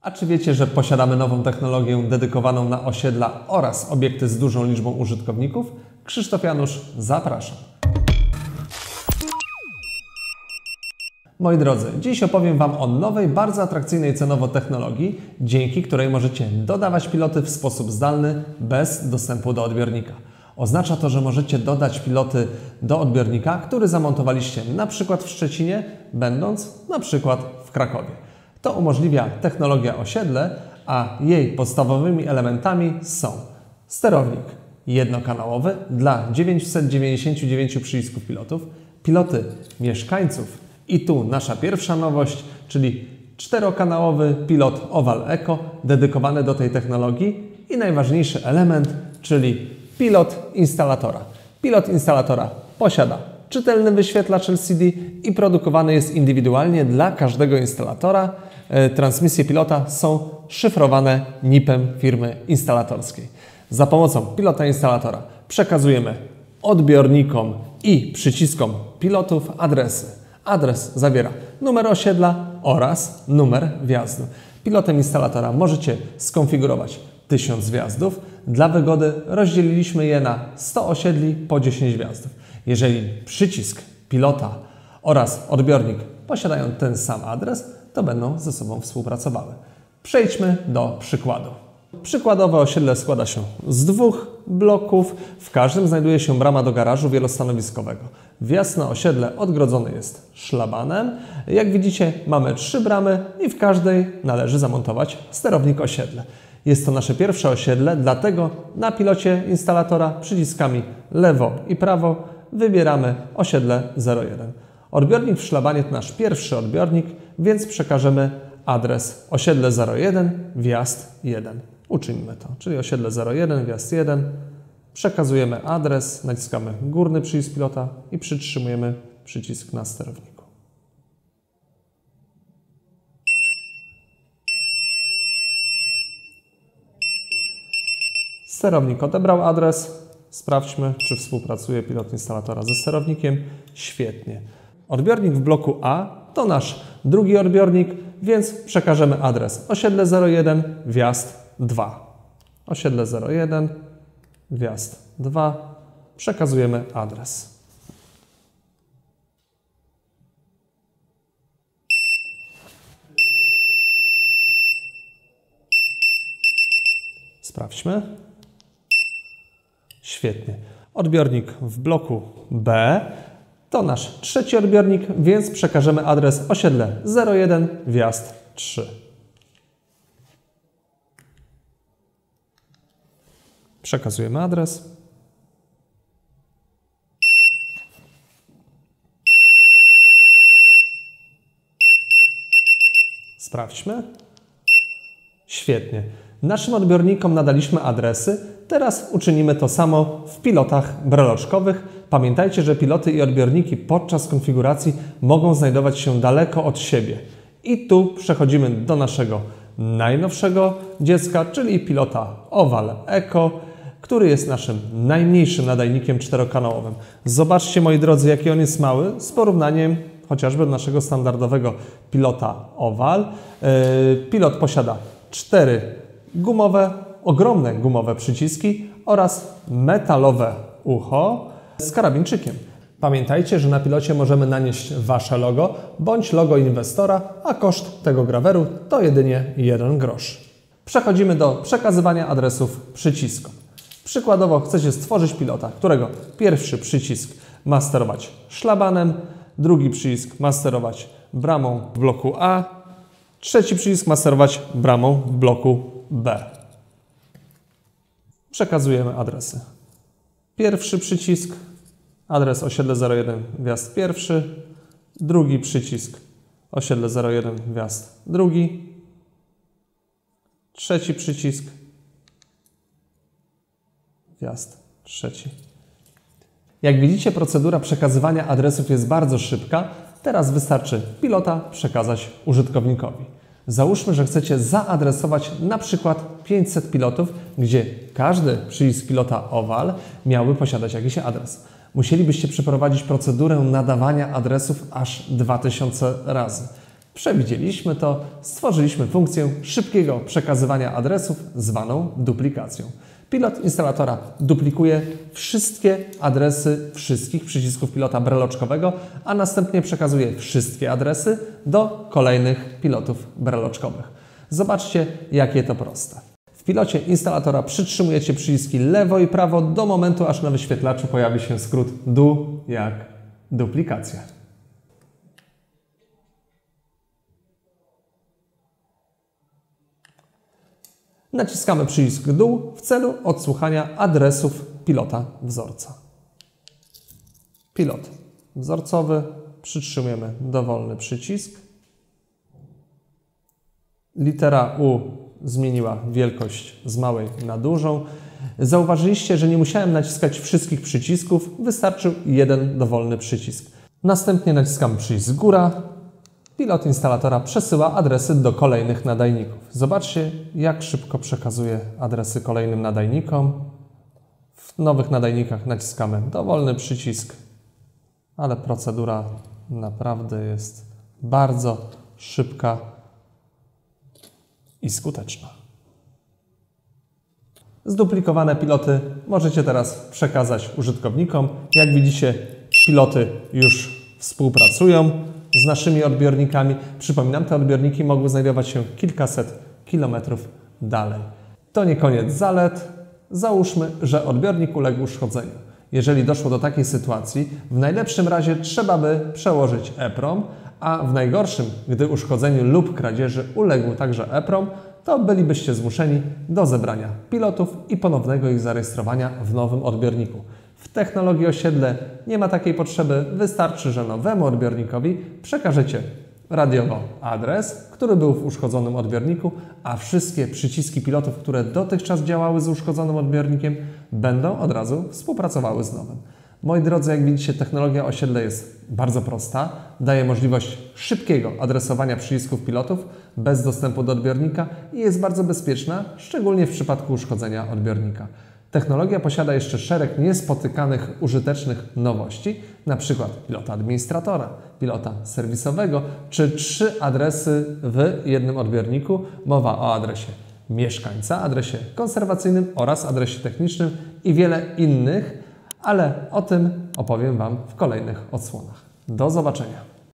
A czy wiecie, że posiadamy nową technologię dedykowaną na osiedla oraz obiekty z dużą liczbą użytkowników? Krzysztof Janusz, zapraszam. Moi drodzy, dziś opowiem Wam o nowej, bardzo atrakcyjnej cenowo technologii, dzięki której możecie dodawać piloty w sposób zdalny, bez dostępu do odbiornika. Oznacza to, że możecie dodać piloty do odbiornika, który zamontowaliście na przykład w Szczecinie, będąc na przykład w Krakowie. To umożliwia technologia osiedle, a jej podstawowymi elementami są sterownik jednokanałowy dla 999 przycisków pilotów, piloty mieszkańców i tu nasza pierwsza nowość, czyli czterokanałowy pilot Oval Eco dedykowany do tej technologii i najważniejszy element, czyli pilot instalatora. Pilot instalatora posiada czytelny wyświetlacz LCD i produkowany jest indywidualnie dla każdego instalatora. Transmisje pilota są szyfrowane NIP-em firmy instalatorskiej. Za pomocą pilota instalatora przekazujemy odbiornikom i przyciskom pilotów adresy. Adres zawiera numer osiedla oraz numer wjazdu. Pilotem instalatora możecie skonfigurować 1000 wjazdów. Dla wygody rozdzieliliśmy je na 100 osiedli po 10 wjazdów. Jeżeli przycisk pilota oraz odbiornik posiadają ten sam adres, to będą ze sobą współpracowały. Przejdźmy do przykładu. Przykładowe osiedle składa się z 2 bloków. W każdym znajduje się brama do garażu wielostanowiskowego. Wjazd na osiedle odgrodzony jest szlabanem. Jak widzicie, mamy 3 bramy i w każdej należy zamontować sterownik osiedle. Jest to nasze pierwsze osiedle, dlatego na pilocie instalatora przyciskami lewo i prawo wybieramy osiedle 01. Odbiornik w szlabanie to nasz pierwszy odbiornik, więc przekażemy adres osiedle 01, wjazd 1. Uczyńmy to, czyli osiedle 01, wjazd 1. Przekazujemy adres, naciskamy górny przycisk pilota i przytrzymujemy przycisk na sterowniku. Sterownik odebrał adres. Sprawdźmy, czy współpracuje pilot instalatora ze sterownikiem. Świetnie. Odbiornik w bloku A to nasz drugi odbiornik, więc przekażemy adres osiedle 01, wjazd 2. Osiedle 01, wjazd 2. Przekazujemy adres. Sprawdźmy. Świetnie. Odbiornik w bloku B to nasz trzeci odbiornik, więc przekażemy adres osiedle 01, wjazd 3. Przekazujemy adres. Sprawdźmy. Świetnie. Naszym odbiornikom nadaliśmy adresy. Teraz uczynimy to samo w pilotach breloczkowych. Pamiętajcie, że piloty i odbiorniki podczas konfiguracji mogą znajdować się daleko od siebie. I tu przechodzimy do naszego najnowszego dziecka, czyli pilota Oval Eco, który jest naszym najmniejszym nadajnikiem czterokanałowym. Zobaczcie, moi drodzy, jaki on jest mały z porównaniem chociażby do naszego standardowego pilota Oval. Pilot posiada 4 ogromne gumowe przyciski oraz metalowe ucho z karabinczykiem. Pamiętajcie, że na pilocie możemy nanieść Wasze logo bądź logo inwestora, a koszt tego graweru to jedynie 1 grosz. Przechodzimy do przekazywania adresów przyciskom. Przykładowo chcecie stworzyć pilota, którego pierwszy przycisk ma sterować szlabanem, drugi przycisk ma sterować bramą w bloku A, trzeci przycisk ma sterować bramą w bloku B. Przekazujemy adresy. Pierwszy przycisk, adres osiedle 01, wjazd pierwszy. Drugi przycisk, osiedle 01, wjazd drugi. Trzeci przycisk, wjazd trzeci. Jak widzicie, procedura przekazywania adresów jest bardzo szybka. Teraz wystarczy pilota przekazać użytkownikowi. Załóżmy, że chcecie zaadresować na przykład 500 pilotów, gdzie każdy przycisk pilota Oval miałby posiadać jakiś adres. Musielibyście przeprowadzić procedurę nadawania adresów aż 2000 razy. Przewidzieliśmy to, stworzyliśmy funkcję szybkiego przekazywania adresów zwaną duplikacją. Pilot instalatora duplikuje wszystkie adresy wszystkich przycisków pilota breloczkowego, a następnie przekazuje wszystkie adresy do kolejnych pilotów breloczkowych. Zobaczcie, jakie to proste. W pilocie instalatora przytrzymujecie przyciski lewo i prawo do momentu, aż na wyświetlaczu pojawi się skrót DU jak duplikacja. Naciskamy przycisk dół w celu odsłuchania adresów pilota wzorca. Pilot wzorcowy, przytrzymujemy dowolny przycisk. Litera U zmieniła wielkość z małej na dużą. Zauważyliście, że nie musiałem naciskać wszystkich przycisków, wystarczył jeden dowolny przycisk. Następnie naciskamy przycisk góra. Pilot instalatora przesyła adresy do kolejnych nadajników. Zobaczcie, jak szybko przekazuje adresy kolejnym nadajnikom. W nowych nadajnikach naciskamy dowolny przycisk, ale procedura naprawdę jest bardzo szybka i skuteczna. Zduplikowane piloty możecie teraz przekazać użytkownikom. Jak widzicie, piloty już współpracują z naszymi odbiornikami. Przypominam, te odbiorniki mogły znajdować się kilkaset kilometrów dalej. To nie koniec zalet. Załóżmy, że odbiornik uległ uszkodzeniu. Jeżeli doszło do takiej sytuacji, w najlepszym razie trzeba by przełożyć EPROM, a w najgorszym, gdy uszkodzeniu lub kradzieży uległ także EPROM, to bylibyście zmuszeni do zebrania pilotów i ponownego ich zarejestrowania w nowym odbiorniku. W technologii osiedle nie ma takiej potrzeby, wystarczy, że nowemu odbiornikowi przekażecie radiowo adres, który był w uszkodzonym odbiorniku, a wszystkie przyciski pilotów, które dotychczas działały z uszkodzonym odbiornikiem, będą od razu współpracowały z nowym. Moi drodzy, jak widzicie, technologia osiedle jest bardzo prosta, daje możliwość szybkiego adresowania przycisków pilotów bez dostępu do odbiornika i jest bardzo bezpieczna, szczególnie w przypadku uszkodzenia odbiornika. Technologia posiada jeszcze szereg niespotykanych, użytecznych nowości, np. pilota administratora, pilota serwisowego, czy 3 adresy w jednym odbiorniku. Mowa o adresie mieszkańca, adresie konserwacyjnym oraz adresie technicznym i wiele innych, ale o tym opowiem Wam w kolejnych odsłonach. Do zobaczenia.